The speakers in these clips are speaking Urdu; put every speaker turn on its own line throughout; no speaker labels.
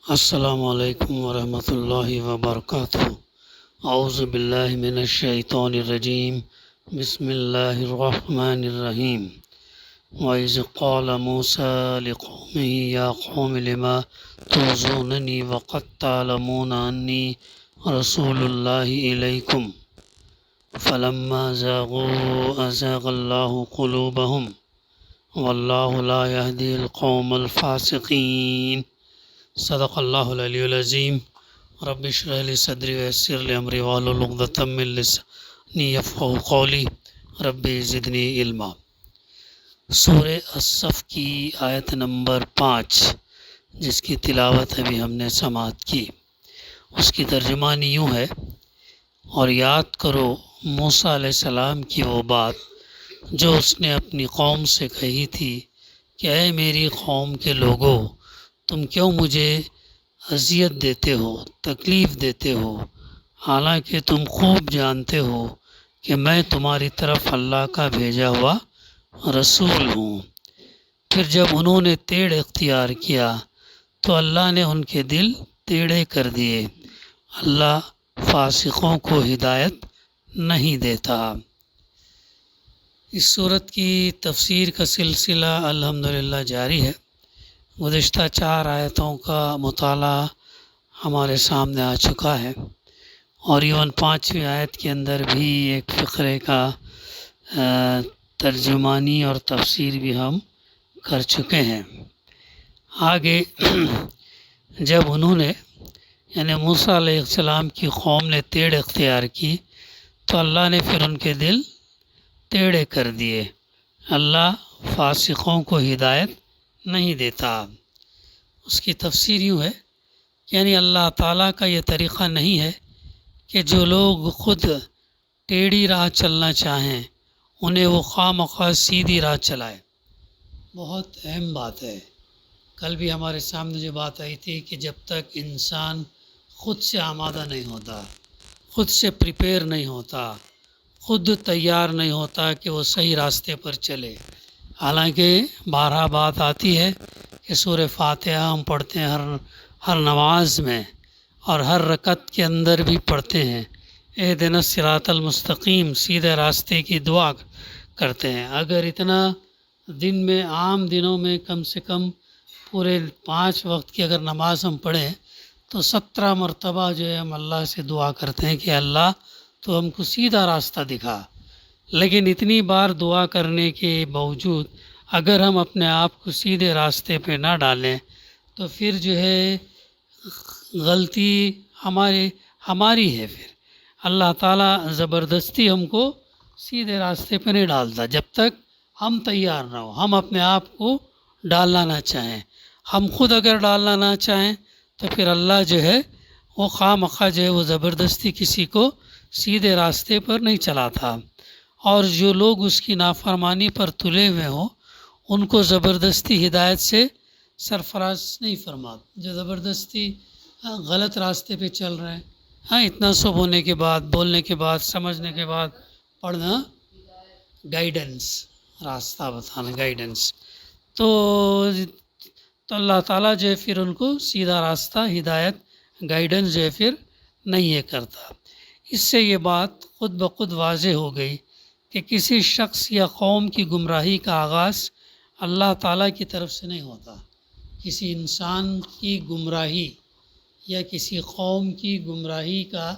السلام علیکم ورحمۃ اللہ وبرکاتہ۔ اعوذ باللہ من الشیطان الرجیم، بسم اللہ الرحمن الرحیم۔ وَإِذْ قَالَ مُوسَىٰ لِقَوْمِهِ يَا قَوْمِ لِمَ تُؤْذُونَنِي وَقَدْ تَعْلَمُونَ أَنِّي رَسُولُ اللَّهِ إِلَيْكُمْ فَلَمَّا زَاغُوا أَزَاغَ اللَّهُ قُلُوبَهُمْ وَاللَّهُ لَا يَهْدِي الْقَوْمَ الْفَاسِقِينَ۔ صدق اللہ العلی العظیم۔ رب اشرح لی صدری ویسر لی امری واحلل عقدۃ من لسانی یفقہوا قولی، رب زدنی علما۔ سورہ الصف کی آیت نمبر 5 جس کی تلاوت ابھی ہم نے سماعت کی، اس کی ترجمانی یوں ہے: اور یاد کرو موسیٰ علیہ السلام کی وہ بات جو اس نے اپنی قوم سے کہی تھی کہ اے میری قوم کے لوگو، تم کیوں مجھے اذیت دیتے ہو، تکلیف دیتے ہو، حالانکہ تم خوب جانتے ہو کہ میں تمہاری طرف اللہ کا بھیجا ہوا رسول ہوں۔ پھر جب انہوں نے ٹیڑھ اختیار کیا تو اللہ نے ان کے دل ٹیڑھے کر دیے۔ اللہ فاسقوں کو ہدایت نہیں دیتا۔ اس صورت کی تفسیر کا سلسلہ الحمدللہ جاری ہے۔ گزشتہ 4 آیتوں کا مطالعہ ہمارے سامنے آ چکا ہے، اور ایون 5ویں آیت کے اندر بھی ایک فقرے کا ترجمانی اور تفسیر بھی ہم کر چکے ہیں۔ آگے جب انہوں نے یعنی موسیٰ علیہ السلام کی قوم نے ٹیڑھ اختیار کی تو اللہ نے پھر ان کے دل ٹیڑھے کر دیے۔ اللہ فاسقوں کو ہدایت نہیں دیتا۔ اس کی تفسیر یوں ہے، یعنی اللہ تعالیٰ کا یہ طریقہ نہیں ہے کہ جو لوگ خود ٹیڑھی راہ چلنا چاہیں انہیں وہ خواہ مخواہ سیدھی راہ چلائے۔ بہت اہم بات ہے۔ کل بھی ہمارے سامنے جو بات آئی تھی کہ جب تک انسان خود سے آمادہ نہیں ہوتا، خود سے پریپیئر نہیں ہوتا، خود تیار نہیں ہوتا کہ وہ صحیح راستے پر چلے۔ حالانکہ بارہا بات آتی ہے کہ سورہ فاتحہ ہم پڑھتے ہیں ہر نماز میں، اور ہر رکعت کے اندر بھی پڑھتے ہیں، اہدنا الصراط المستقیم، سیدھے راستے کی دعا کرتے ہیں۔ اگر اتنا دن میں، عام دنوں میں کم سے کم پورے 5 وقت کی اگر نماز ہم پڑھیں تو 17 مرتبہ جو ہے ہم اللہ سے دعا کرتے ہیں کہ اللہ تو ہم کو سیدھا راستہ دکھا۔ لیکن اتنی بار دعا کرنے کے باوجود اگر ہم اپنے آپ کو سیدھے راستے پہ نہ ڈالیں تو پھر جو ہے غلطی ہماری ہے۔ پھر اللہ تعالیٰ زبردستی ہم کو سیدھے راستے پہ نہیں ڈالتا جب تک ہم تیار نہ ہو، ہم اپنے آپ کو ڈالنا نہ چاہیں۔ ہم خود اگر ڈالنا نہ چاہیں تو پھر اللہ جو ہے وہ خواہ مخواہ جو ہے وہ زبردستی کسی کو سیدھے راستے پر نہیں چلاتا، اور جو لوگ اس کی نافرمانی پر تلے ہوئے ہوں ان کو زبردستی ہدایت سے سرفراز نہیں فرماتا۔ جو زبردستی غلط راستے پہ چل رہے ہیں، اتنا سب ہونے کے بعد، بولنے کے بعد، سمجھنے کے بعد پڑھنا، گائیڈنس، راستہ بتانا، گائیڈنس، تو اللہ تعالیٰ جو ہے پھر ان کو سیدھا راستہ، ہدایت، گائیڈنس جو ہے پھر نہیں ہے کرتا۔ اس سے یہ بات خود بخود واضح ہو گئی کہ کسی شخص یا قوم کی گمراہی کا آغاز اللہ تعالیٰ کی طرف سے نہیں ہوتا۔ کسی انسان کی گمراہی یا کسی قوم کی گمراہی کا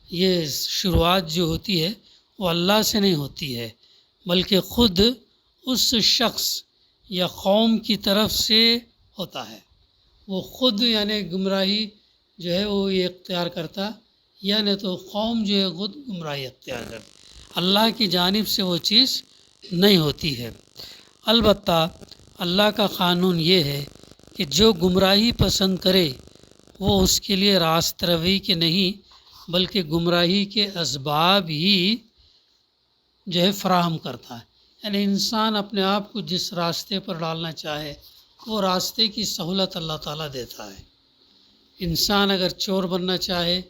یہ شروعات جو ہوتی ہے وہ اللہ سے نہیں ہوتی ہے، بلکہ خود اس شخص یا قوم کی طرف سے ہوتا ہے۔ وہ خود یعنی گمراہی جو ہے وہ یہ اختیار کرتا، یعنی تو قوم جو ہے خود گمراہی اختیار کرتا، اللہ کی جانب سے وہ چیز نہیں ہوتی ہے۔ البتہ اللہ کا قانون یہ ہے کہ جو گمراہی پسند کرے وہ اس کے لیے راست روی کے نہیں بلکہ گمراہی کے اسباب ہی جو ہے فراہم کرتا ہے۔ یعنی انسان اپنے آپ کو جس راستے پر ڈالنا چاہے وہ راستے کی سہولت اللہ تعالیٰ دیتا ہے۔ انسان اگر چور بننا چاہے،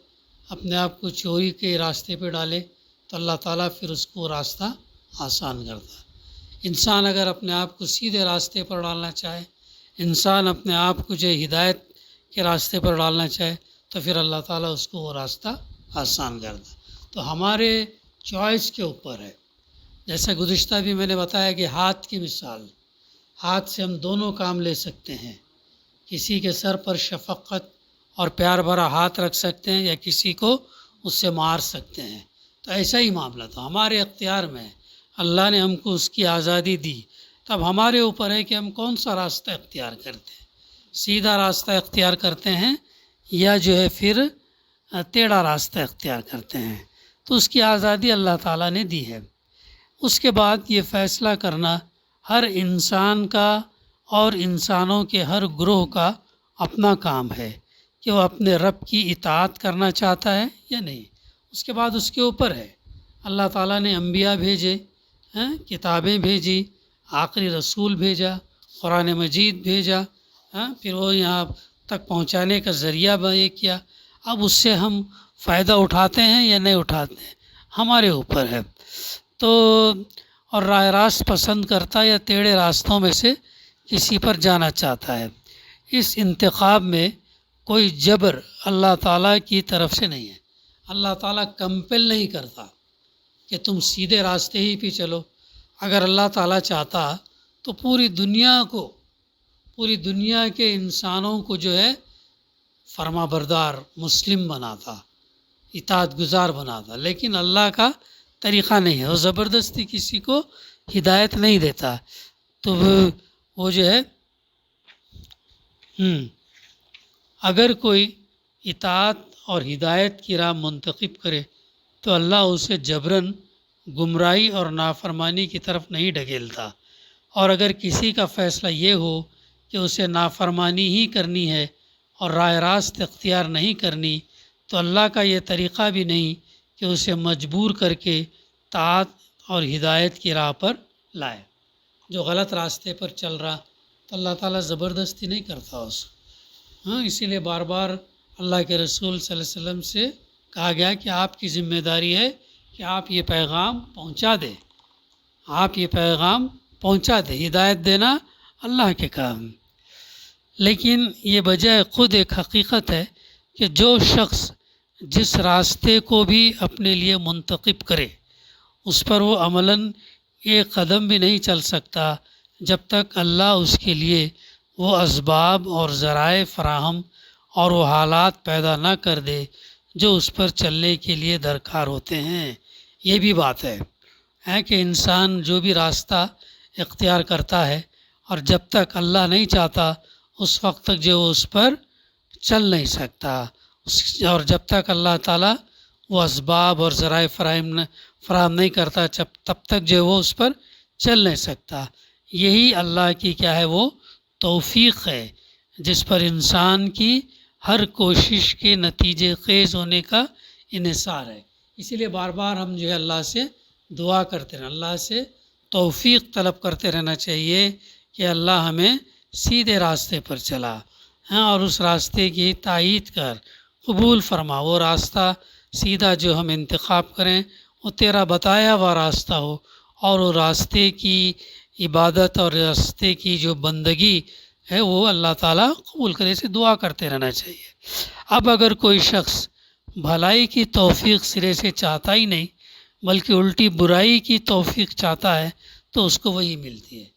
اپنے آپ کو چوری کے راستے پہ ڈالے تو اللہ تعالیٰ پھر اس کو راستہ آسان کرتا ہے۔ انسان اگر اپنے آپ کو سیدھے راستے پر ڈالنا چاہے، انسان اپنے آپ کو جو ہدایت کے راستے پر ڈالنا چاہے تو پھر اللہ تعالیٰ اس کو وہ راستہ آسان کر دے۔ تو ہمارے چوائس کے اوپر ہے۔ جیسا گزشتہ بھی میں نے بتایا کہ ہاتھ کی مثال، ہاتھ سے ہم دونوں کام لے سکتے ہیں، کسی کے سر پر شفقت اور پیار بھرا ہاتھ رکھ سکتے ہیں یا کسی کو اس سے مار سکتے ہیں۔ تو ایسا ہی معاملہ تو ہمارے اختیار میں ہے، اللہ نے ہم کو اس کی آزادی دی، تب ہمارے اوپر ہے کہ ہم کون سا راستہ اختیار کرتے ہیں، سیدھا راستہ اختیار کرتے ہیں یا جو ہے پھر ٹیڑھا راستہ اختیار کرتے ہیں۔ تو اس کی آزادی اللہ تعالیٰ نے دی ہے۔ اس کے بعد یہ فیصلہ کرنا ہر انسان کا اور انسانوں کے ہر گروہ کا اپنا کام ہے کہ وہ اپنے رب کی اطاعت کرنا چاہتا ہے یا نہیں۔ اس کے بعد اس کے اوپر ہے۔ اللہ تعالیٰ نے انبیاء بھیجے، کتابیں بھیجی، آخری رسول بھیجا، قرآن مجید بھیجا، پھر وہ یہاں تک پہنچانے کا ذریعہ یہ کیا۔ اب اس سے ہم فائدہ اٹھاتے ہیں یا نہیں اٹھاتے ہیں، ہمارے اوپر ہے۔ تو اور راہ راست پسند کرتا یا ٹیڑھے راستوں میں سے کسی پر جانا چاہتا ہے۔ اس انتخاب میں کوئی جبر اللہ تعالیٰ کی طرف سے نہیں ہے۔ اللہ تعالیٰ کمپل نہیں کرتا کہ تم سیدھے راستے ہی پہ چلو۔ اگر اللہ تعالیٰ چاہتا تو پوری دنیا کے انسانوں کو جو ہے فرما بردار مسلم بناتا، اطاعت گزار بناتا، لیکن اللہ کا طریقہ نہیں ہے، وہ زبردستی کسی کو ہدایت نہیں دیتا۔ تو وہ جو ہے اگر کوئی اطاعت اور ہدایت کی راہ منتخب کرے تو اللہ اسے جبراً گمراہی اور نافرمانی کی طرف نہیں ڈھکیلتا، اور اگر کسی کا فیصلہ یہ ہو کہ اسے نافرمانی ہی کرنی ہے اور راہ راست اختیار نہیں کرنی، تو اللہ کا یہ طریقہ بھی نہیں کہ اسے مجبور کر کے طاعت اور ہدایت کی راہ پر لائے۔ جو غلط راستے پر چل رہا تو اللہ تعالیٰ زبردستی نہیں کرتا اس کو۔ اسی لیے بار بار اللہ کے رسول صلی اللہ علیہ وسلم سے کہا گیا کہ آپ کی ذمہ داری ہے کہ آپ یہ پیغام پہنچا دیں، آپ یہ پیغام پہنچا دیں۔ ہدایت دینا اللہ کے کام، لیکن یہ بجائے خود ایک حقیقت ہے کہ جو شخص جس راستے کو بھی اپنے لیے منتخب کرے اس پر وہ عملاً ایک قدم بھی نہیں چل سکتا جب تک اللہ اس کے لیے وہ اسباب اور ذرائع فراہم اور وہ حالات پیدا نہ کر دے جو اس پر چلنے کے لیے درکار ہوتے ہیں۔ یہ بھی بات ہے کہ انسان جو بھی راستہ اختیار کرتا ہے اور جب تک اللہ نہیں چاہتا اس وقت تک جو اس پر چل نہیں سکتا، اور جب تک اللہ تعالیٰ وہ اسباب اور ذرائع فراہم نہیں کرتا تب تک جو وہ اس پر چل نہیں سکتا۔ یہی اللہ کی کیا ہے، وہ توفیق ہے جس پر انسان کی ہر کوشش کے نتیجے خیز ہونے کا انحصار ہے۔ اسی لیے بار بار ہم جو ہے اللہ سے دعا کرتے رہنا، اللہ سے توفیق طلب کرتے رہنا چاہیے کہ اللہ ہمیں سیدھے راستے پر چلا، اور اس راستے کی تائید کر، قبول فرما۔ وہ راستہ سیدھا جو ہم انتخاب کریں وہ تیرا بتایا ہوا راستہ ہو، اور وہ راستے کی عبادت اور راستے کی جو بندگی ہے وہ اللہ تعالیٰ قبول کرے، سے دعا کرتے رہنا چاہیے۔ اب اگر کوئی شخص بھلائی کی توفیق سرے سے چاہتا ہی نہیں بلکہ الٹی برائی کی توفیق چاہتا ہے تو اس کو وہی ملتی ہے۔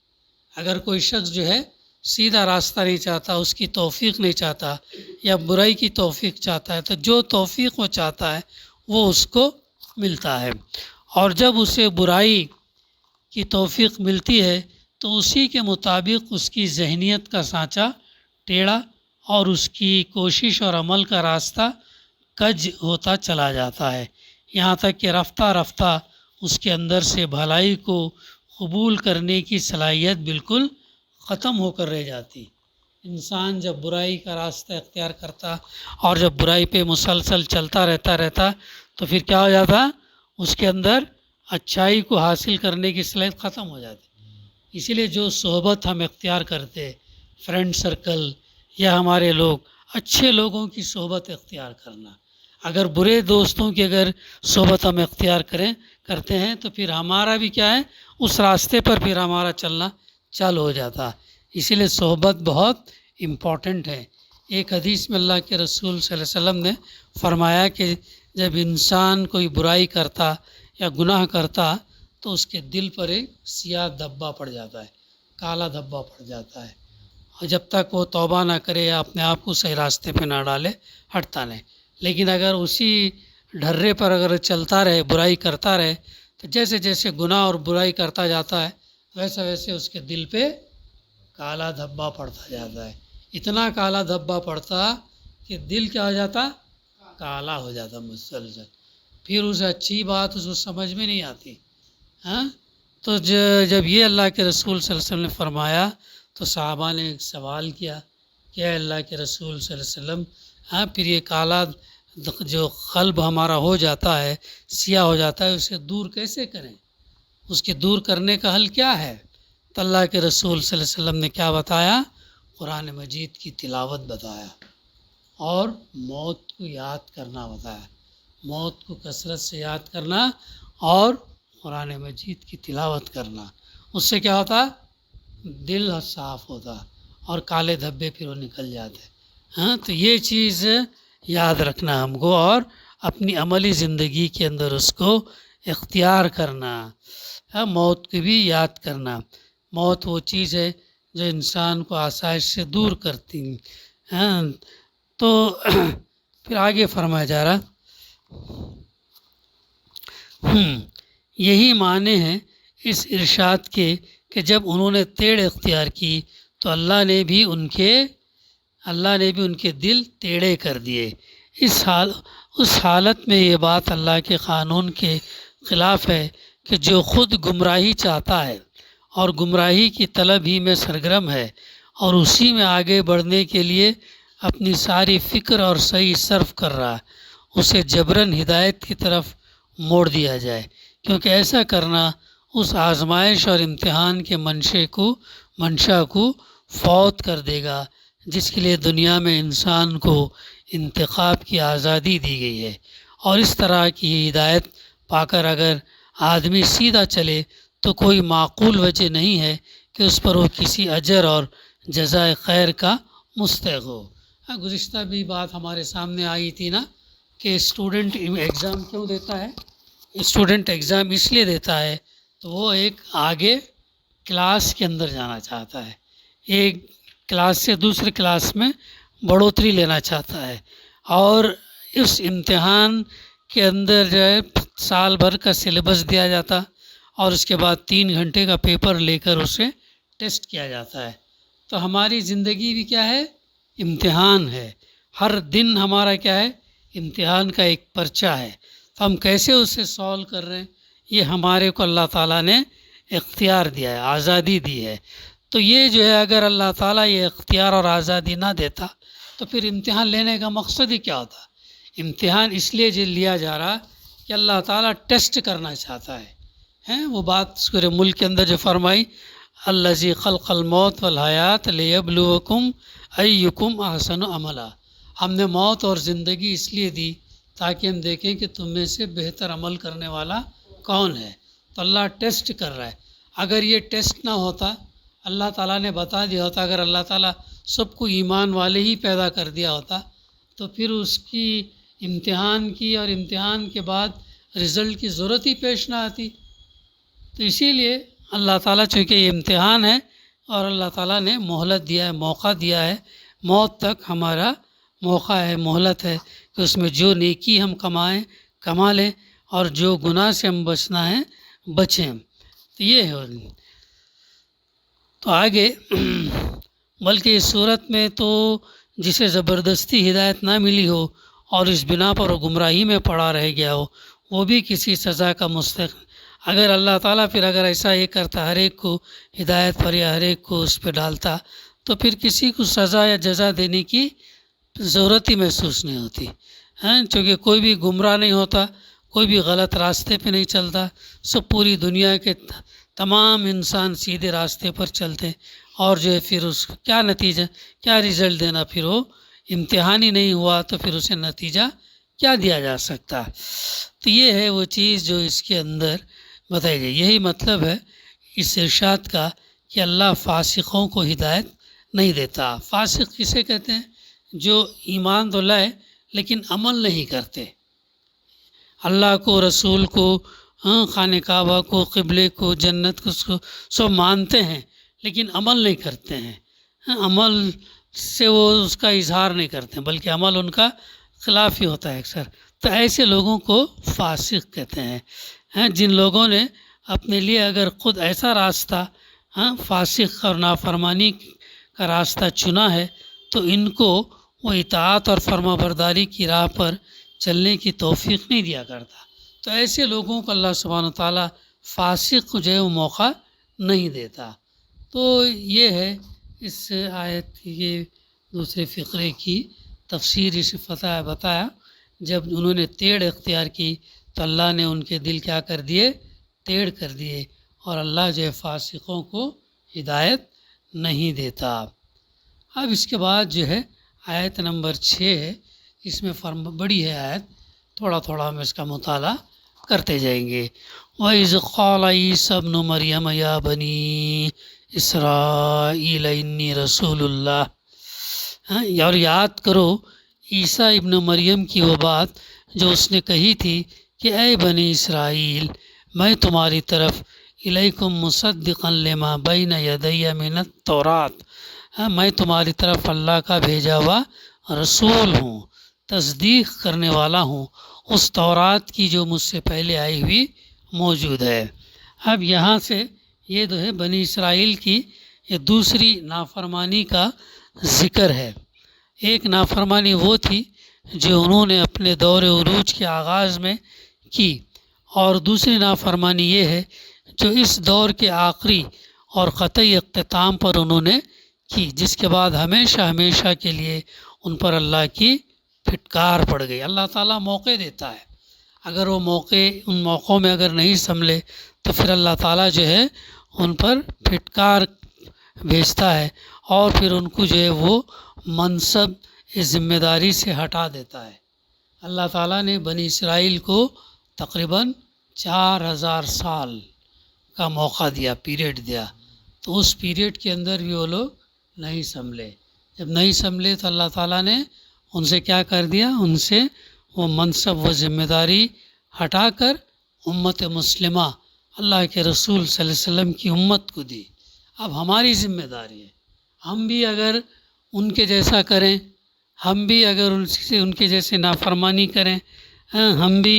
اگر کوئی شخص جو ہے سیدھا راستہ نہیں چاہتا، اس کی توفیق نہیں چاہتا یا برائی کی توفیق چاہتا ہے، تو جو توفیق وہ چاہتا ہے وہ اس کو ملتا ہے، اور جب اسے برائی کی توفیق ملتی ہے تو اسی کے مطابق اس کی ذہنیت کا سانچہ ٹیڑھا اور اس کی کوشش اور عمل کا راستہ کج ہوتا چلا جاتا ہے، یہاں تک کہ رفتہ رفتہ اس کے اندر سے بھلائی کو قبول کرنے کی صلاحیت بالکل ختم ہو کر رہ جاتی۔ انسان جب برائی کا راستہ اختیار کرتا اور جب برائی پہ مسلسل چلتا رہتا تو پھر کیا ہو جاتا، اس کے اندر اچھائی کو حاصل کرنے کی صلاحیت ختم ہو جاتی۔ اسی لیے جو صحبت ہم اختیار کرتے، فرینڈ سرکل یا ہمارے لوگ، اچھے لوگوں کی صحبت اختیار کرنا۔ اگر برے دوستوں کی اگر صحبت ہم اختیار کرتے ہیں تو پھر ہمارا بھی کیا ہے، اس راستے پر پھر ہمارا چلنا چالو ہو جاتا۔ اسی لیے صحبت بہت امپورٹنٹ ہے۔ ایک حدیث میں اللہ کے رسول صلی اللہ علیہ وسلم نے فرمایا کہ جب انسان کوئی برائی کرتا یا گناہ کرتا تو اس کے دل پر ایک سیاہ دھبا پڑ جاتا ہے، کالا دھبا پڑ جاتا ہے، اور جب تک وہ توبہ نہ کرے یا اپنے آپ کو صحیح راستے پہ نہ ڈالے ہٹتا نہیں۔ لیکن اگر اسی ڈھرے پر اگر چلتا رہے، برائی کرتا رہے، تو جیسے جیسے گناہ اور برائی کرتا جاتا ہے ویسے ویسے اس کے دل پہ کالا دھبا پڑتا جاتا ہے، اتنا کالا دھبا پڑتا کہ دل کیا ہو جاتا، کالا ہو جاتا مسلسل، پھر اسے اچھی بات اس کو سمجھ میں نہیں آتی۔ ہاں، تو جب یہ اللہ کے رسول صلی اللہ علیہ وسلم نے فرمایا تو صحابہ نے ایک سوال کیا کہ اے اللہ کے رسول صلی اللہ علیہ وسلم، ہاں پھر یہ کالا جو قلب ہمارا ہو جاتا ہے، سیاہ ہو جاتا ہے، اسے دور کیسے کریں؟ اس کے دور کرنے کا حل کیا ہے؟ تو اللہ کے رسول صلی اللہ علیہ وسلم نے کیا بتایا؟ قرآن مجید کی تلاوت بتایا اور موت کو یاد کرنا بتایا، موت کو کثرت سے یاد کرنا اور قرآن مجید کی تلاوت کرنا۔ اس سے کیا ہوتا؟ دل صاف ہوتا اور کالے دھبے پھر وہ نکل جاتے۔ ہاں، تو یہ چیز یاد رکھنا ہم کو اور اپنی عملی زندگی کے اندر اس کو اختیار کرنا۔ ہاں، موت کو بھی یاد کرنا۔ موت وہ چیز ہے جو انسان کو آسائش سے دور کرتی۔ ہاں، تو پھر آگے فرمایا جا رہا، یہی معنی ہے اس ارشاد کے کہ جب انہوں نے ٹیڑھ اختیار کی تو اللہ نے بھی ان کے دل ٹیڑھے کر دیے۔ اس حالت میں یہ بات اللہ کے قانون کے خلاف ہے کہ جو خود گمراہی چاہتا ہے اور گمراہی کی طلب ہی میں سرگرم ہے اور اسی میں آگے بڑھنے کے لیے اپنی ساری فکر اور صحیح صرف کر رہا ہے، اسے جبراً ہدایت کی طرف موڑ دیا جائے، کیونکہ ایسا کرنا اس آزمائش اور امتحان کے منشا کو فوت کر دے گا جس کے لیے دنیا میں انسان کو انتخاب کی آزادی دی گئی ہے۔ اور اس طرح کی ہدایت پا کر اگر آدمی سیدھا چلے تو کوئی معقول وجہ نہیں ہے کہ اس پر وہ کسی اجر اور جزائے خیر کا مستحق ہو۔ گزشتہ بھی بات ہمارے سامنے آئی تھی نا کہ اسٹوڈنٹ ایگزام کیوں دیتا ہے؟ اسٹوڈنٹ ایگزام اس لیے دیتا ہے تو وہ ایک آگے کلاس کے اندر جانا چاہتا ہے، ایک کلاس سے دوسری کلاس میں بڑھوتری لینا چاہتا ہے، اور اس امتحان کے اندر جو ہے سال بھر کا سلیبس دیا جاتا اور اس کے بعد 3 گھنٹے کا پیپر لے کر اسے ٹیسٹ کیا جاتا ہے۔ تو ہماری زندگی بھی کیا ہے؟ امتحان ہے، ہر دن ہمارا کیا ہے؟ امتحان کا ایک پرچہ ہے۔ تو ہم کیسے اسے سولو کر رہے ہیں، یہ ہمارے کو اللہ تعالیٰ نے اختیار دیا ہے، آزادی دی ہے۔ تو یہ جو ہے اگر اللہ تعالیٰ یہ اختیار اور آزادی نہ دیتا تو پھر امتحان لینے کا مقصد ہی کیا ہوتا؟ امتحان اس لیے لیا جا رہا کہ اللہ تعالیٰ ٹیسٹ کرنا چاہتا ہے۔ وہ بات سورہ ملک کے اندر جو فرمائی، الذی خلق الموت والحیات لیبلوکم ایکم احسن عملا، ہم نے موت اور زندگی اس لیے دی تاکہ ہم دیکھیں کہ تم میں سے بہتر عمل کرنے والا کون ہے۔ تو اللہ ٹیسٹ کر رہا ہے۔ اگر یہ ٹیسٹ نہ ہوتا، اللہ تعالیٰ نے بتا دیا ہوتا، اگر اللہ تعالیٰ سب کو ایمان والے ہی پیدا کر دیا ہوتا تو پھر اس کی امتحان کی اور امتحان کے بعد رزلٹ کی ضرورت ہی پیش نہ آتی۔ تو اسی لیے اللہ تعالیٰ چونکہ یہ امتحان ہے اور اللہ تعالیٰ نے مہلت دیا ہے، موقع دیا ہے، موت تک ہمارا موقع ہے، مہلت ہے کہ اس میں جو نیکی ہم کما لیں اور جو گناہ سے ہم بچنا ہے بچیں۔ تو یہ ہے۔ تو آگے بلکہ اس صورت میں تو جسے زبردستی ہدایت نہ ملی ہو اور اس بنا پر وہ گمراہی میں پڑا رہ گیا ہو وہ بھی کسی سزا کا مستحق۔ اگر اللہ تعالیٰ پھر اگر ایسا یہ کرتا، ہر ایک کو ہدایت پر یا ہر ایک کو اس پہ ڈالتا، تو پھر کسی کو سزا یا جزا دینے کی ضرورت ہی محسوس نہیں ہوتی۔ چونکہ کوئی بھی گمراہ نہیں ہوتا، کوئی بھی غلط راستے پہ نہیں چلتا، سب پوری دنیا کے تمام انسان سیدھے راستے پر چلتے، اور جو ہے پھر اس کیا نتیجہ، کیا رزلٹ دینا، پھر وہ امتحان ہی نہیں ہوا تو پھر اسے نتیجہ کیا دیا جا سکتا۔ تو یہ ہے وہ چیز جو اس کے اندر بتائی گئی۔ یہی مطلب ہے اس ارشاد کا کہ اللہ فاسقوں کو ہدایت نہیں دیتا۔ فاسق کسے کہتے ہیں؟ جو ایمان تو لائے لیکن عمل نہیں کرتے، اللہ کو، رسول کو، خانہ کعبہ کو، قبلے کو، جنت کو، اس کو سب مانتے ہیں لیکن عمل نہیں کرتے ہیں، عمل سے وہ اس کا اظہار نہیں کرتے ہیں بلکہ عمل ان کا خلاف ہی ہوتا ہے اکثر. تو ایسے لوگوں کو فاسق کہتے ہیں. جن لوگوں نے اپنے لیے اگر خود ایسا راستہ فاسق اور نافرمانی کا راستہ چنا ہے تو ان کو وہ اطاعت اور فرما برداری کی راہ پر چلنے کی توفیق نہیں دیا کرتا. تو ایسے لوگوں کو اللہ سبحانہ وتعالیٰ فاسق کو جو ہے وہ موقع نہیں دیتا. تو یہ ہے اس آیت کے دوسرے فقرے کی تفسیر. اس بتایا جب انہوں نے ٹیڑھ اختیار کی تو اللہ نے ان کے دل کیا کر دیے، ٹیڑھ کر دیے، اور اللہ جو ہے فاسقوں کو ہدایت نہیں دیتا. اب اس کے بعد جو ہے آیت نمبر 6 ہے، اس میں بڑی ہے آیت، تھوڑا تھوڑا ہم اس کا مطالعہ کرتے جائیں گے. وَإِذْ قَالَ عِيسَىٰ ابْنُ مَرْيَمَ يَا بَنِي إِسْرَائِيلَ إِنِّي رَسُولُ اللَّهِ. اور یاد کرو عیسیٰ ابن مریم کی وہ بات جو اس نے کہی تھی کہ اے بنی اسرائیل، میں تمہاری طرف الیکم مصدقا لما بین یدی من التوراۃ، میں تمہاری طرف اللہ کا بھیجا ہوا رسول ہوں، تصدیق کرنے والا ہوں اس تورات کی جو مجھ سے پہلے آئی ہوئی موجود ہے. اب یہاں سے یہ جو ہے بنی اسرائیل کی یہ دوسری نافرمانی کا ذکر ہے. ایک نافرمانی وہ تھی جو انہوں نے اپنے دور عروج کے آغاز میں کی، اور دوسری نافرمانی یہ ہے جو اس دور کے آخری اور قطعی اختتام پر انہوں نے کی، جس کے بعد ہمیشہ ہمیشہ کے لیے ان پر اللہ کی پھٹکار پڑ گئی. اللہ تعالیٰ موقع دیتا ہے، اگر وہ ان موقعوں میں اگر نہیں سنبھلے تو پھر اللہ تعالیٰ جو ہے ان پر پھٹکار بھیجتا ہے اور پھر ان کو جو ہے وہ منصب اس ذمہ داری سے ہٹا دیتا ہے. اللہ تعالیٰ نے بنی اسرائیل کو تقریباً 4000 سال کا موقع دیا، پیریڈ دیا، تو اس پیریڈ کے اندر بھی وہ لوگ نہیں سنبھلے. جب نہیں سنبھلے تو اللہ تعالیٰ نے ان سے کیا کر دیا، ان سے وہ منصب و ذمہ داری ہٹا کر امت مسلمہ اللہ کے رسول صلی اللہ علیہ وسلم کی امت کو دی. اب ہماری ذمہ داری ہے، ہم بھی اگر ان کے جیسا کریں، ہم بھی اگر ان کے جیسے نافرمانی کریں، ہم بھی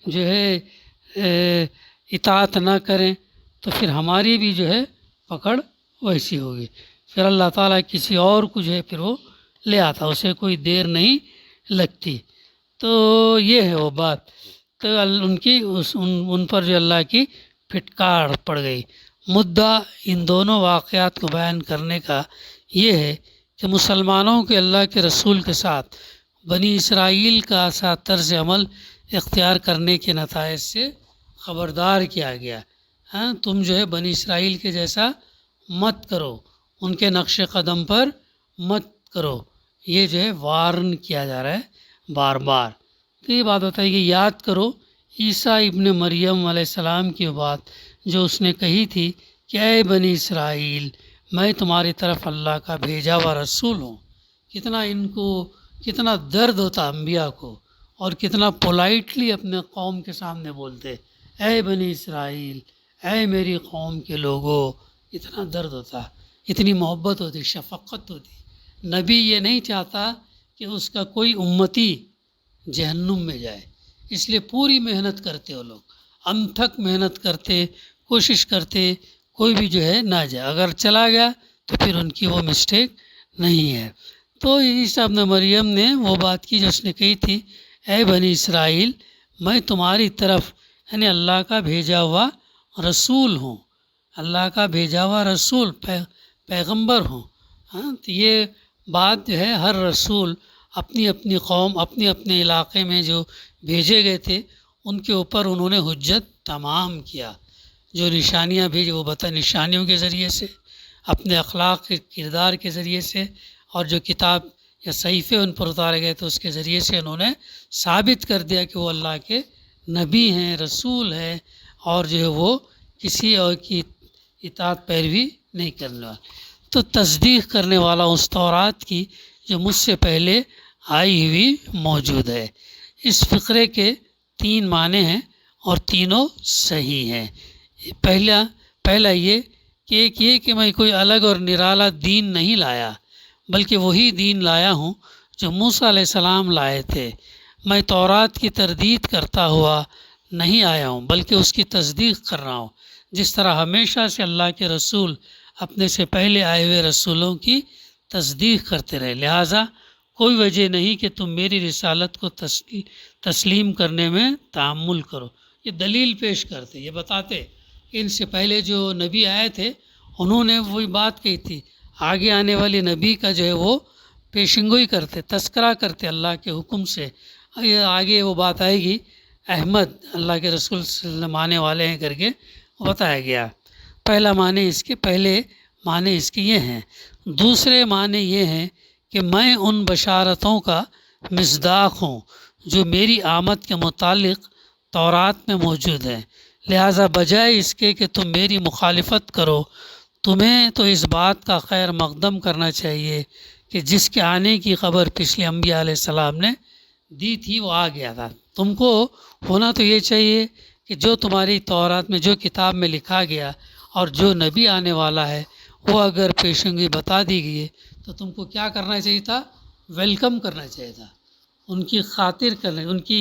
جو ہے اطاعت نہ کریں تو پھر ہماری بھی جو ہے پکڑ ویسی ہوگی. پھر اللہ تعالیٰ کسی اور کو جو ہے پھر وہ لے آتا، اسے کوئی دیر نہیں لگتی. تو یہ ہے وہ بات. تو ان پر جو اللہ کی پھٹکار پڑ گئی. مدعا ان دونوں واقعات کو بیان کرنے کا یہ ہے کہ مسلمانوں کے اللہ کے رسول کے ساتھ بنی اسرائیل کا ساتھ طرز عمل اختیار کرنے کے نتائج سے خبردار کیا گیا. تم جو ہے بنی اسرائیل کے جیسا مت کرو، ان کے نقش قدم پر مت کرو، یہ جو ہے وارن کیا جا رہا ہے بار بار. تو یہ بات ہوتا ہے کہ یاد کرو عیسیٰ ابن مریم علیہ السلام کی بات جو اس نے کہی تھی کہ اے بنی اسرائیل، میں تمہاری طرف اللہ کا بھیجا ہوا رسول ہوں. کتنا درد ہوتا انبیاء کو، اور کتنا پولائٹلی اپنے قوم کے سامنے بولتے، اے بنی اسرائیل، اے میری قوم کے لوگوں. اتنا درد ہوتا، اتنی محبت ہوتی، شفقت ہوتی. نبی یہ نہیں چاہتا کہ اس کا کوئی امتی جہنم میں جائے، اس لیے پوری محنت کرتے وہ لوگ، انتھک محنت کرتے، کوشش کرتے کوئی بھی جو ہے نہ جائے. اگر چلا گیا تو پھر ان کی وہ مسٹیک نہیں ہے. تو عیسیٰ ابن مریم نے وہ بات کی جو اس نے کہی تھی، اے بنی اسرائیل، میں تمہاری طرف یعنی اللہ کا بھیجا ہوا رسول ہوں، اللہ کا بھیجا ہوا رسول پیغمبر ہوں. تو یہ بات جو ہے ہر رسول اپنی اپنی قوم، اپنے اپنے علاقے میں جو بھیجے گئے تھے ان کے اوپر انہوں نے حجت تمام کیا. جو نشانیاں بھیجے وہ نشانیوں کے ذریعے سے، اپنے اخلاق کے کردار کے ذریعے سے، اور جو کتاب یا صحیفے ان پر اتارے گئے تو اس کے ذریعے سے انہوں نے ثابت کر دیا کہ وہ اللہ کے نبی ہیں، رسول ہیں، اور جو ہے وہ کسی اور کی اطاعت پیروی نہیں کرنے والا. تو تصدیق کرنے والا اس تورات کی جو مجھ سے پہلے آئی ہوئی موجود ہے۔ اس فقرے کے 3 معنی ہیں اور تینوں صحیح ہیں۔ پہلا یہ کہ ایک یہ کہ میں کوئی الگ اور نرالا دین نہیں لایا، بلکہ وہی دین لایا ہوں جو موسیٰ علیہ السلام لائے تھے۔ میں تورات کی تردید کرتا ہوا نہیں آیا ہوں، بلکہ اس کی تصدیق کر رہا ہوں، جس طرح ہمیشہ سے اللہ کے رسول اپنے سے پہلے آئے ہوئے رسولوں کی تصدیق کرتے رہے، لہٰذا کوئی وجہ نہیں کہ تم میری رسالت کو تسلیم کرنے میں تعامل کرو۔ یہ دلیل پیش کرتے، یہ بتاتے کہ ان سے پہلے جو نبی آئے تھے انہوں نے وہی بات کہی تھی، آگے آنے والے نبی کا جو ہے وہ پیشنگوئی کرتے، تذکرہ کرتے اللہ کے حکم سے۔ آگے وہ بات آئے گی، احمد اللہ کے رسول صلی اللہ علیہ وسلم آنے والے ہیں کر کے وہ بتایا گیا۔ پہلا معنی اس کے یہ ہیں۔ دوسرے معنی یہ ہیں کہ میں ان بشارتوں کا مصداق ہوں جو میری آمد کے متعلق تورات میں موجود ہیں، لہٰذا بجائے اس کے کہ تم میری مخالفت کرو، تمہیں تو اس بات کا خیر مقدم کرنا چاہیے کہ جس کے آنے کی خبر پچھلے انبیاء علیہ السلام نے دی تھی وہ آ گیا تھا۔ تم کو ہونا تو یہ چاہیے کہ جو تمہاری تورات میں جو کتاب میں لکھا گیا اور جو نبی آنے والا ہے وہ اگر پیشنگی بتا دی گئی ہے تو تم کو کیا کرنا چاہیے تھا؟ ویلکم کرنا چاہیے تھا، ان کی خاطر کرنا، ان کی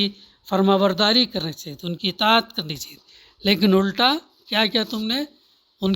فرمانبرداری کرنا چاہیے تھی، ان کی اطاعت کرنی چاہیے، لیکن الٹا کیا تم نے